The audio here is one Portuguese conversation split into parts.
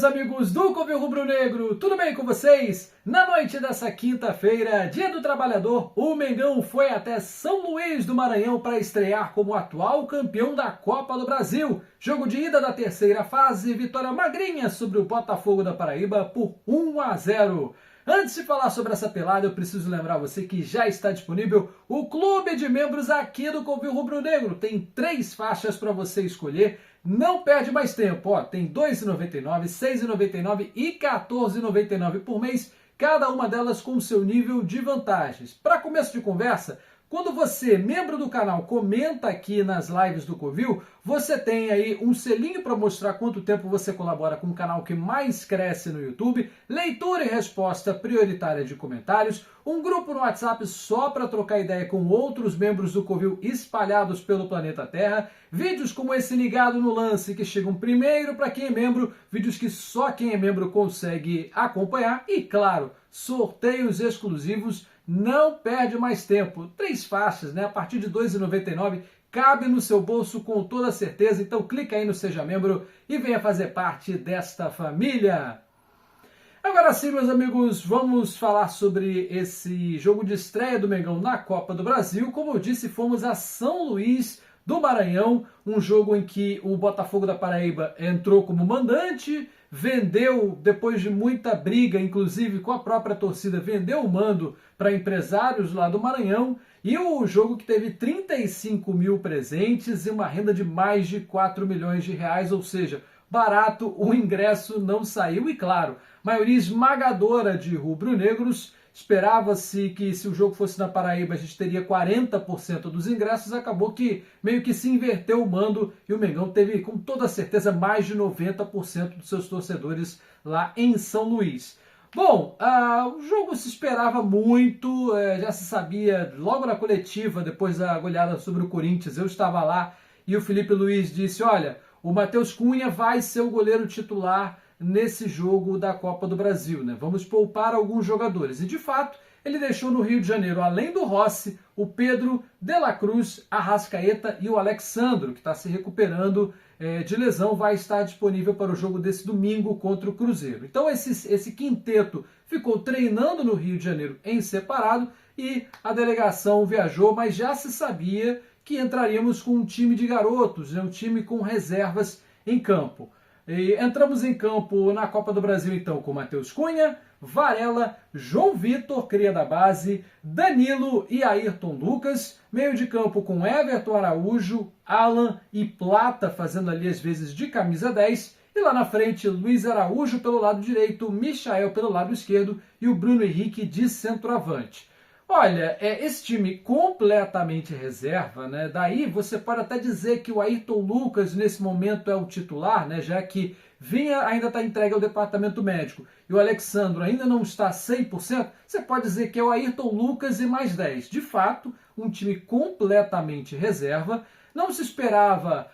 amigos do Covil Rubro Negro, tudo bem com vocês? Na noite dessa quinta-feira, dia do trabalhador, o Mengão foi até São Luís do Maranhão para estrear como atual campeão da Copa do Brasil. Jogo de ida da terceira fase, vitória magrinha sobre o Botafogo da Paraíba por 1-0. Antes de falar sobre essa pelada, eu preciso lembrar você que já está disponível o clube de membros aqui do Covil Rubro Negro. Tem 3 faixas para você escolher. Não perde mais tempo, ó, tem R$ 2,99, R$ 6,99 e R$ 14,99 por mês, cada uma delas com seu nível de vantagens. Para começo de conversa, quando você, membro do canal, comenta aqui nas lives do Covil, você tem aí um selinho para mostrar quanto tempo você colabora com o canal que mais cresce no YouTube, leitura e resposta prioritária de comentários, um grupo no WhatsApp só para trocar ideia com outros membros do Covil espalhados pelo planeta Terra, vídeos como esse ligado no lance que chegam primeiro para quem é membro, vídeos que só quem é membro consegue acompanhar e, claro, sorteios exclusivos. Não perde mais tempo. 3 faixas, né? A partir de R$ 2,99, cabe no seu bolso com toda certeza. Então clica aí no Seja Membro e venha fazer parte desta família. Agora sim, meus amigos, vamos falar sobre esse jogo de estreia do Mengão na Copa do Brasil. Como eu disse, fomos a São Luís do Maranhão, um jogo em que o Botafogo da Paraíba entrou como mandante, vendeu, depois de muita briga, inclusive com a própria torcida, vendeu o mando para empresários lá do Maranhão, e o jogo que teve 35 mil presentes e uma renda de mais de 4 milhões de reais, ou seja, barato, o ingresso não saiu, e claro, maioria esmagadora de rubro-negros. Esperava-se que se o jogo fosse na Paraíba a gente teria 40% dos ingressos, acabou que meio que se inverteu o mando e o Mengão teve com toda certeza mais de 90% dos seus torcedores lá em São Luís. Bom, o jogo se esperava muito, já se sabia logo na coletiva, depois da goleada sobre o Corinthians, eu estava lá e o Felipe Luiz disse, olha, o Matheus Cunha vai ser o goleiro titular nesse jogo da Copa do Brasil, né? Vamos poupar alguns jogadores. E de fato, ele deixou no Rio de Janeiro, além do Rossi, o Pedro, De La Cruz, Arrascaeta e o Alexandro, que está se recuperando de lesão, vai estar disponível para o jogo desse domingo contra o Cruzeiro. Então esse quinteto ficou treinando no Rio de Janeiro em separado e a delegação viajou, mas já se sabia que entraríamos com um time de garotos, né? Um time com reservas em campo. E entramos em campo na Copa do Brasil, então, com Matheus Cunha, Varela, João Vitor, cria da base, Danilo e Ayrton Lucas, meio de campo com Everton Araújo, Alan e Plata, fazendo ali as vezes de camisa 10, e lá na frente Luiz Araújo pelo lado direito, Michael pelo lado esquerdo e o Bruno Henrique de centroavante. Olha, esse time completamente reserva, né? Daí você pode até dizer que o Ayrton Lucas nesse momento é o titular, né? Já que Vinha ainda está entregue ao departamento médico e o Alexandro ainda não está 100%, você pode dizer que é o Ayrton Lucas e mais 10. De fato, um time completamente reserva. Não se esperava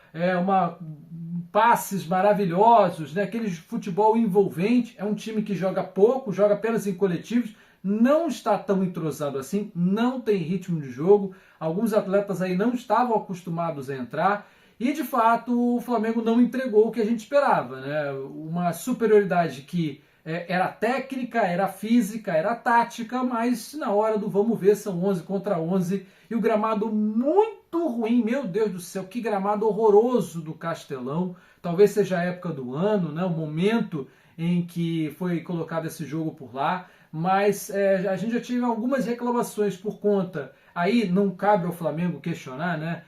passes maravilhosos, né? Aquele futebol envolvente. É um time que joga pouco, joga apenas em coletivos. Não está tão entrosado assim, não tem ritmo de jogo, alguns atletas aí não estavam acostumados a entrar e de fato o Flamengo não entregou o que a gente esperava, né? Uma superioridade que era técnica, era física, era tática, mas na hora do vamos ver são 11 contra 11 e o gramado muito ruim, meu Deus do céu, que gramado horroroso do Castelão, talvez seja a época do ano, né? O momento em que foi colocado esse jogo por lá. Mas a gente já teve algumas reclamações por conta, aí não cabe ao Flamengo questionar, né?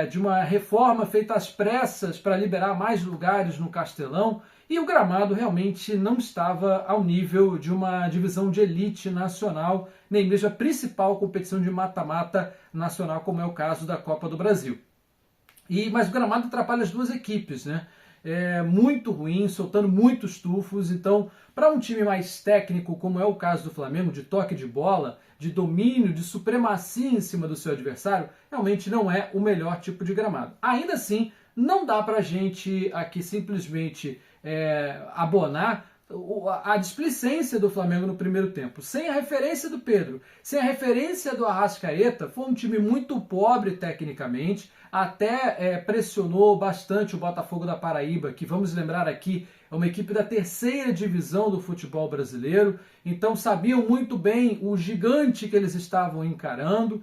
De uma reforma feita às pressas para liberar mais lugares no Castelão e o gramado realmente não estava ao nível de uma divisão de elite nacional, nem mesmo a principal competição de mata-mata nacional, como é o caso da Copa do Brasil. Mas o gramado atrapalha as duas equipes, né? Muito ruim, soltando muitos tufos, então para um time mais técnico, como é o caso do Flamengo, de toque de bola, de domínio, de supremacia em cima do seu adversário, realmente não é o melhor tipo de gramado. Ainda assim, não dá para a gente aqui simplesmente abonar a displicência do Flamengo no primeiro tempo. Sem a referência do Pedro, sem a referência do Arrascaeta, foi um time muito pobre tecnicamente, até pressionou bastante o Botafogo da Paraíba, que vamos lembrar aqui, é uma equipe da terceira divisão do futebol brasileiro, então sabiam muito bem o gigante que eles estavam encarando,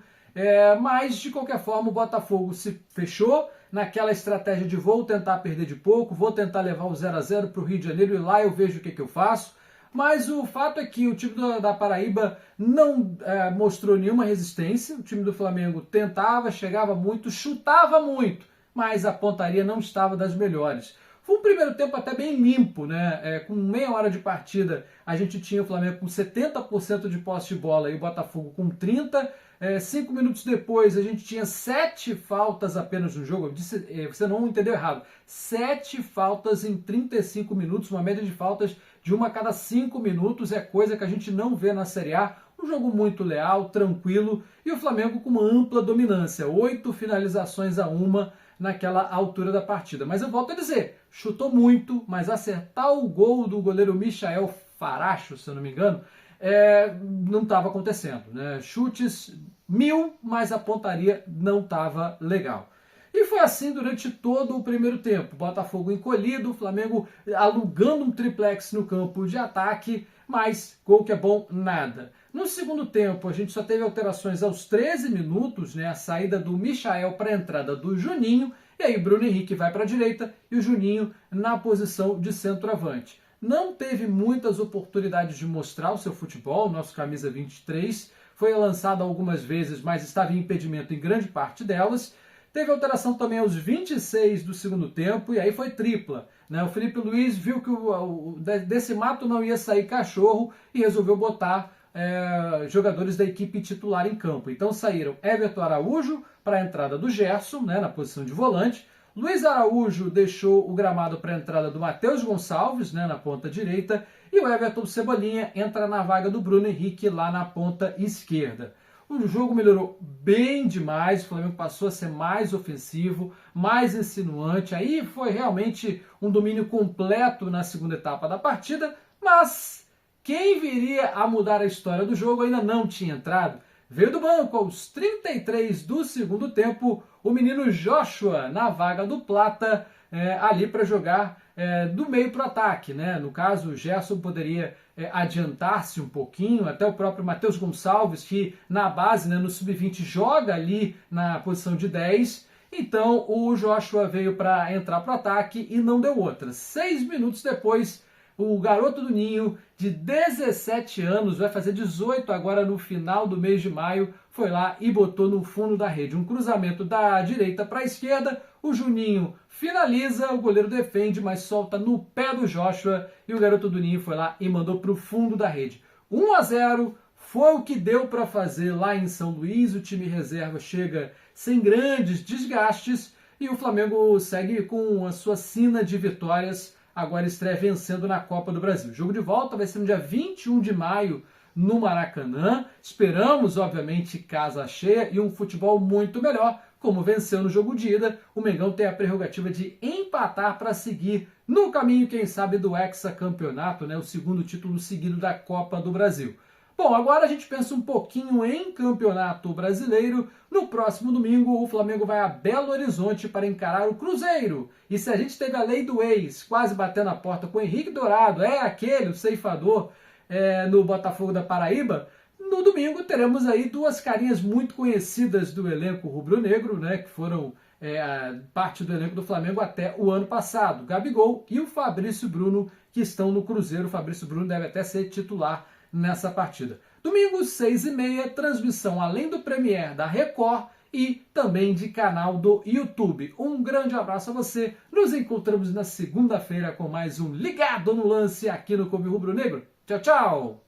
mas de qualquer forma o Botafogo se fechou naquela estratégia de vou tentar perder de pouco, vou tentar levar o 0-0 para o Rio de Janeiro e lá eu vejo o que eu faço. Mas o fato é que o time da Paraíba não mostrou nenhuma resistência, o time do Flamengo tentava, chegava muito, chutava muito, mas a pontaria não estava das melhores. Foi um primeiro tempo até bem limpo, né? Com meia hora de partida, a gente tinha o Flamengo com 70% de posse de bola e o Botafogo com 30%. 5 minutos depois, a gente tinha 7 faltas apenas no jogo. Eu disse, você não entendeu errado. 7 faltas em 35 minutos, uma média de faltas de uma a cada 5 minutos. É coisa que a gente não vê na Série A. Um jogo muito leal, tranquilo. E o Flamengo com uma ampla dominância. 8 finalizações a 1 naquela altura da partida. Mas eu volto a dizer, chutou muito, mas acertar o gol do goleiro Michael Faracho, se eu não me engano, não estava acontecendo, né? Chutes 1000, mas a pontaria não estava legal. E foi assim durante todo o primeiro tempo. Botafogo encolhido, Flamengo alugando um triplex no campo de ataque, mas gol que é bom, nada. No segundo tempo, a gente só teve alterações aos 13 minutos, né? A saída do Michael para a entrada do Juninho, e aí Bruno Henrique vai para a direita e o Juninho na posição de centroavante. Não teve muitas oportunidades de mostrar o seu futebol, nosso camisa 23, foi lançado algumas vezes, mas estava em impedimento em grande parte delas. Teve alteração também aos 26 do segundo tempo, e aí foi tripla, né? O Felipe Luiz viu que desse mato não ia sair cachorro e resolveu botar jogadores da equipe titular em campo. Então saíram Everton Araújo para a entrada do Gerson, né, na posição de volante. Luiz Araújo deixou o gramado para a entrada do Matheus Gonçalves, né, na ponta direita, e o Everton Cebolinha entra na vaga do Bruno Henrique lá na ponta esquerda. O jogo melhorou bem demais, o Flamengo passou a ser mais ofensivo, mais insinuante, aí foi realmente um domínio completo na segunda etapa da partida, mas quem viria a mudar a história do jogo ainda não tinha entrado. Veio do banco aos 33 do segundo tempo o menino Joshua na vaga do Plata, ali para jogar do meio para o ataque, né? No caso, o Gerson poderia adiantar-se um pouquinho, até o próprio Matheus Gonçalves, que na base, né, no sub-20, joga ali na posição de 10. Então o Joshua veio para entrar para o ataque e não deu outra. 6 minutos depois, o garoto do Ninho, de 17 anos, vai fazer 18 agora no final do mês de maio, foi lá e botou no fundo da rede. Um cruzamento da direita para a esquerda, o Juninho finaliza, o goleiro defende, mas solta no pé do Joshua e o garoto do Ninho foi lá e mandou para o fundo da rede. 1-0, foi o que deu para fazer lá em São Luís, o time reserva chega sem grandes desgastes e o Flamengo segue com a sua sina de vitórias, agora estreia vencendo na Copa do Brasil. O jogo de volta vai ser no dia 21 de maio no Maracanã. Esperamos, obviamente, casa cheia e um futebol muito melhor. Como venceu no jogo de ida, o Mengão tem a prerrogativa de empatar para seguir no caminho, quem sabe, do hexacampeonato, né? O segundo título seguido da Copa do Brasil. Bom, agora a gente pensa um pouquinho em Campeonato Brasileiro. No próximo domingo, o Flamengo vai a Belo Horizonte para encarar o Cruzeiro. E se a gente teve a lei do ex quase batendo a porta com o Henrique Dourado, o ceifador no Botafogo da Paraíba, no domingo teremos aí duas carinhas muito conhecidas do elenco rubro-negro, né, que foram parte do elenco do Flamengo até o ano passado. Gabigol e o Fabrício Bruno, que estão no Cruzeiro. O Fabrício Bruno deve até ser titular nessa partida. Domingo, 6h30, transmissão além do Premiere da Record e também de canal do YouTube. Um grande abraço a você. Nos encontramos na segunda-feira com mais um Ligado no Lance aqui no Clube Rubro Negro. Tchau, tchau!